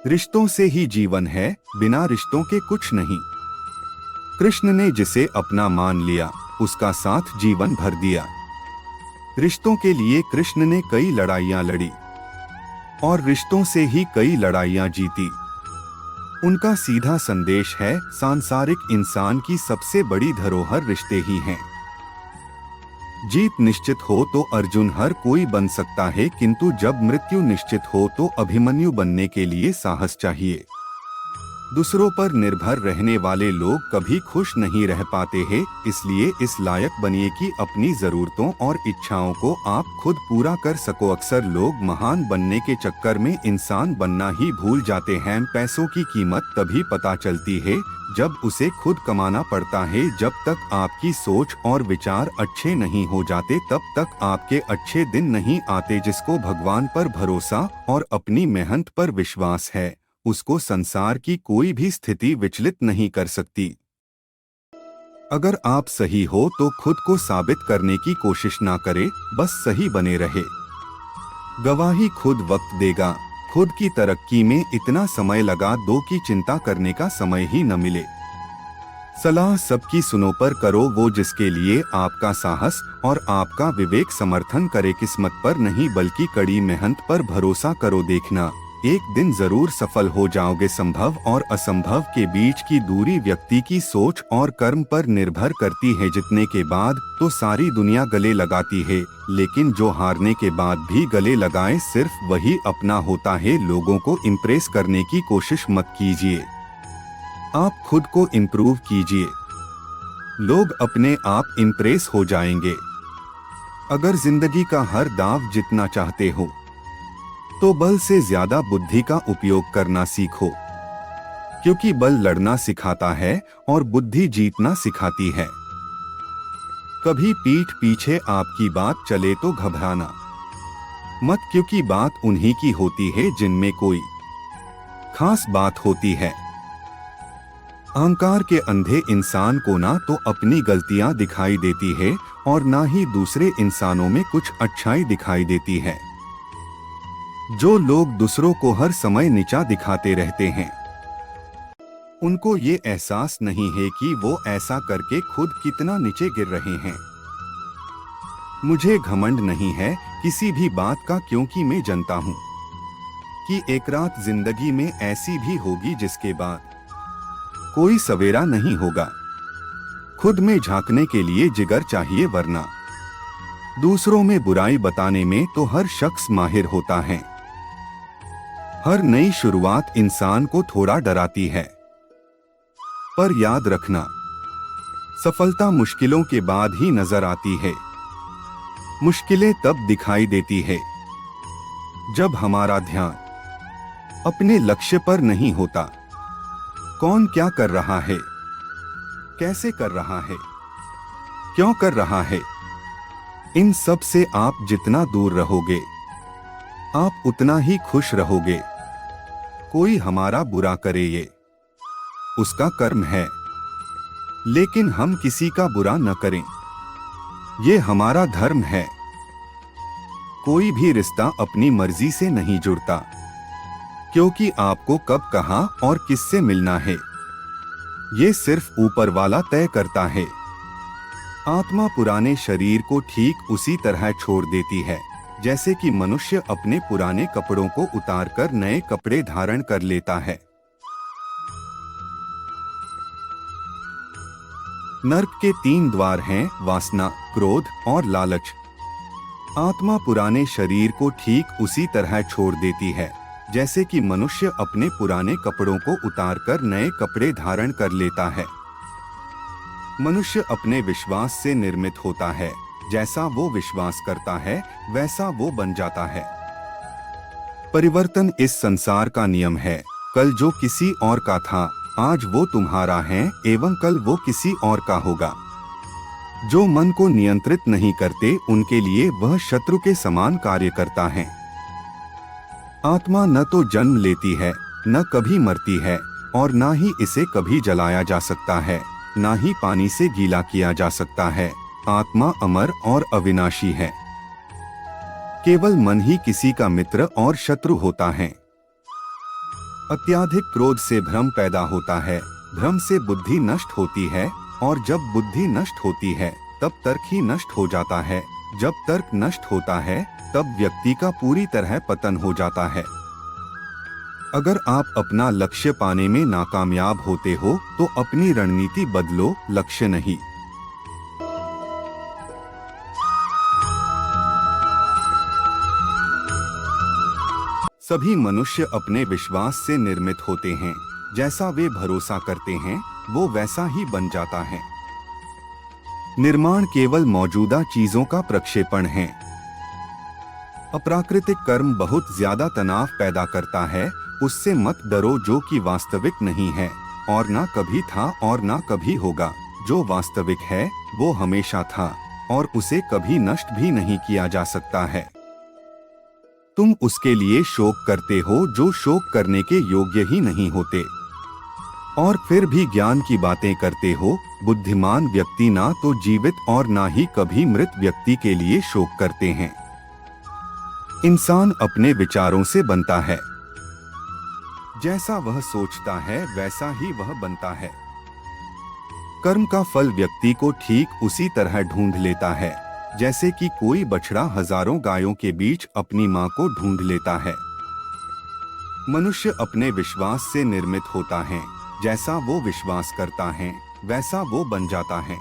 रिश्तों से ही जीवन है, बिना रिश्तों के कुछ नहीं। कृष्ण ने जिसे अपना मान लिया, उसका साथ जीवन भर दिया। रिश्तों के लिए कृष्ण ने कई लड़ाइयां लड़ी और रिश्तों से ही कई लड़ाइयां जीती। उनका सीधा संदेश है, सांसारिक इंसान की सबसे बड़ी धरोहर रिश्ते ही हैं। जीत निश्चित हो तो अर्जुन हर कोई बन सकता है, किंतु जब मृत्यु निश्चित हो तो अभिमन्यु बनने के लिए साहस चाहिए। दूसरों पर निर्भर रहने वाले लोग कभी खुश नहीं रह पाते हैं, इसलिए इस लायक बनिए कि अपनी जरूरतों और इच्छाओं को आप खुद पूरा कर सको। अक्सर लोग महान बनने के चक्कर में इंसान बनना ही भूल जाते हैं। पैसों की कीमत तभी पता चलती है जब उसे खुद कमाना पड़ता है। जब तक आपकी सोच और विचार अच्छे नहीं हो जाते, तब तक आपके अच्छे दिन नहीं आते। जिसको भगवान पर भरोसा और अपनी मेहनत पर विश्वास है, उसको संसार की कोई भी स्थिति विचलित नहीं कर सकती। अगर आप सही हो तो खुद को साबित करने की कोशिश ना करें, बस सही बने रहे। गवाही खुद वक्त देगा। खुद की तरक्की में इतना समय लगा दो कि चिंता करने का समय ही न मिले। सलाह सबकी सुनो पर करो वो जिसके लिए आपका साहस और आपका विवेक समर्थन करे। किस्मत पर नहीं बल्कि कड़ी मेहनत पर भरोसा करो। देखना, एक दिन जरूर सफल हो जाओगे। संभव और असंभव के बीच की दूरी व्यक्ति की सोच और कर्म पर निर्भर करती है। जीतने के बाद तो सारी दुनिया गले लगाती है, लेकिन जो हारने के बाद भी गले लगाए सिर्फ वही अपना होता है। लोगों को इम्प्रेस करने की कोशिश मत कीजिए, आप खुद को इम्प्रूव कीजिए। लोग अपने आप इम्प्रेस हो जाएंगे। अगर जिंदगी का हर दांव जीतना चाहते हो तो बल से ज्यादा बुद्धि का उपयोग करना सीखो, क्योंकि बल लड़ना सिखाता है और बुद्धि जीतना सिखाती है। कभी पीठ पीछे आपकी बात चले तो घबराना मत, क्योंकि बात उन्हीं की होती है जिनमें कोई खास बात होती है। अहंकार के अंधे इंसान को ना तो अपनी गलतियां दिखाई देती है और ना ही दूसरे इंसानों में कुछ अच्छाई दिखाई देती है। जो लोग दूसरों को हर समय नीचा दिखाते रहते हैं, उनको ये एहसास नहीं है कि वो ऐसा करके खुद कितना नीचे गिर रहे हैं। मुझे घमंड नहीं है किसी भी बात का, क्योंकि मैं जानता हूँ कि एक रात जिंदगी में ऐसी भी होगी जिसके बाद कोई सवेरा नहीं होगा। खुद में झांकने के लिए जिगर चाहिए, वरना दूसरों में बुराई बताने में तो हर शख्स माहिर होता है। हर नई शुरुआत इंसान को थोड़ा डराती है, पर याद रखना, सफलता मुश्किलों के बाद ही नजर आती है। मुश्किलें तब दिखाई देती है जब हमारा ध्यान अपने लक्ष्य पर नहीं होता। कौन क्या कर रहा है, कैसे कर रहा है, क्यों कर रहा है, इन सब से आप जितना दूर रहोगे, आप उतना ही खुश रहोगे। कोई हमारा बुरा करे ये उसका कर्म है, लेकिन हम किसी का बुरा न करें, ये हमारा धर्म है। कोई भी रिश्ता अपनी मर्जी से नहीं जुड़ता, क्योंकि आपको कब कहां और किससे मिलना है, ये सिर्फ ऊपर वाला तय करता है। आत्मा पुराने शरीर को ठीक उसी तरह छोड़ देती है जैसे कि मनुष्य अपने पुराने कपड़ों को उतारकर नए कपड़े धारण कर लेता है। नर्क के 3 द्वार हैं, वासना, क्रोध और लालच। आत्मा पुराने शरीर को ठीक उसी तरह छोड़ देती है जैसे कि मनुष्य अपने पुराने कपड़ों को उतारकर नए कपड़े धारण कर लेता है। मनुष्य अपने विश्वास से निर्मित होता है, जैसा वो विश्वास करता है वैसा वो बन जाता है। परिवर्तन इस संसार का नियम है। कल जो किसी और का था, आज वो तुम्हारा है एवं कल वो किसी और का होगा। जो मन को नियंत्रित नहीं करते, उनके लिए वह शत्रु के समान कार्य करता है। आत्मा न तो जन्म लेती है, न कभी मरती है और न ही इसे कभी जलाया जा सकता है, न ही पानी से गीला किया जा सकता है। आत्मा अमर और अविनाशी है। केवल मन ही किसी का मित्र और शत्रु होता है। अत्याधिक क्रोध से भ्रम पैदा होता है, भ्रम से बुद्धि नष्ट होती है, और जब बुद्धि नष्ट होती है तब तर्क ही नष्ट हो जाता है। जब तर्क नष्ट होता है तब व्यक्ति का पूरी तरह पतन हो जाता है। अगर आप अपना लक्ष्य पाने में नाकामयाब होते हो तो अपनी रणनीति बदलो, लक्ष्य नहीं। सभी मनुष्य अपने विश्वास से निर्मित होते हैं। जैसा वे भरोसा करते हैं वो वैसा ही बन जाता है। निर्माण केवल मौजूदा चीजों का प्रक्षेपण है। अप्राकृतिक कर्म बहुत ज्यादा तनाव पैदा करता है, उससे मत डरो जो कि वास्तविक नहीं है और ना कभी था और ना कभी होगा। जो वास्तविक है वो हमेशा था और उसे कभी नष्ट भी नहीं किया जा सकता है। तुम उसके लिए शोक करते हो जो शोक करने के योग्य ही नहीं होते, और फिर भी ज्ञान की बातें करते हो। बुद्धिमान व्यक्ति ना तो जीवित और ना ही कभी मृत व्यक्ति के लिए शोक करते हैं। इंसान अपने विचारों से बनता है। जैसा वह सोचता है वैसा ही वह बनता है। कर्म का फल व्यक्ति को ठीक उसी तरह ढूंढ लेता है जैसे कि कोई बछड़ा हजारों गायों के बीच अपनी मां को ढूंढ लेता है। मनुष्य अपने विश्वास से निर्मित होता है। जैसा वो विश्वास करता है वैसा वो बन जाता है।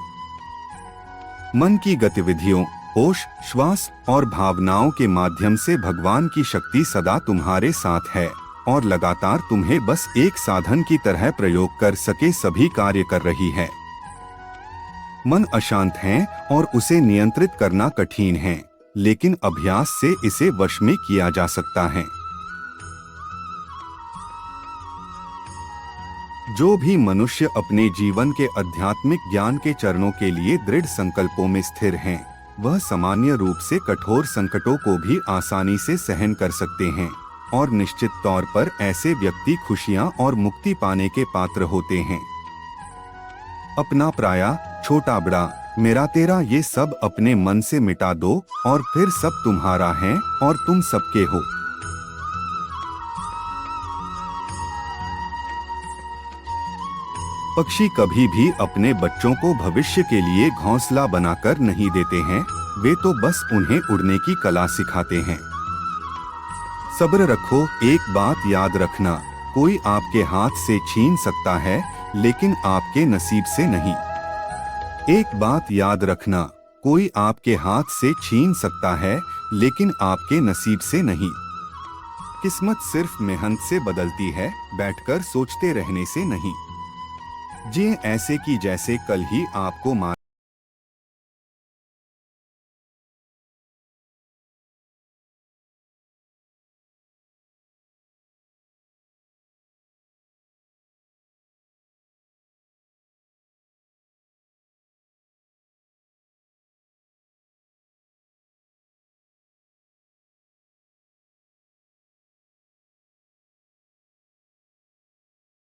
मन की गतिविधियों, होश, श्वास और भावनाओं के माध्यम से भगवान की शक्ति सदा तुम्हारे साथ है और लगातार तुम्हें बस एक साधन की तरह प्रयोग कर सके सभी कार्य कर रही है। मन अशांत है और उसे नियंत्रित करना कठिन है, लेकिन अभ्यास से इसे वश में किया जा सकता है। जो भी मनुष्य अपने जीवन के आध्यात्मिक ज्ञान के चरणों के लिए दृढ़ संकल्पों में स्थिर हैं, वह सामान्य रूप से कठोर संकटों को भी आसानी से सहन कर सकते हैं और निश्चित तौर पर ऐसे व्यक्ति खुशियां और मुक्ति पाने के पात्र होते हैं। अपना पराया, छोटा बड़ा, मेरा तेरा ये सब अपने मन से मिटा दो और फिर सब तुम्हारा है और तुम सबके हो। पक्षी कभी भी अपने बच्चों को भविष्य के लिए घोंसला बनाकर नहीं देते हैं, वे तो बस उन्हें उड़ने की कला सिखाते हैं। सब्र रखो, एक बात याद रखना, कोई आपके हाथ से छीन सकता है लेकिन आपके नसीब से नहीं। एक बात याद रखना, कोई आपके हाथ से छीन सकता है लेकिन आपके नसीब से नहीं। किस्मत सिर्फ मेहनत से बदलती है, बैठकर सोचते रहने से नहीं। जिए ऐसे कि जैसे कल ही आपको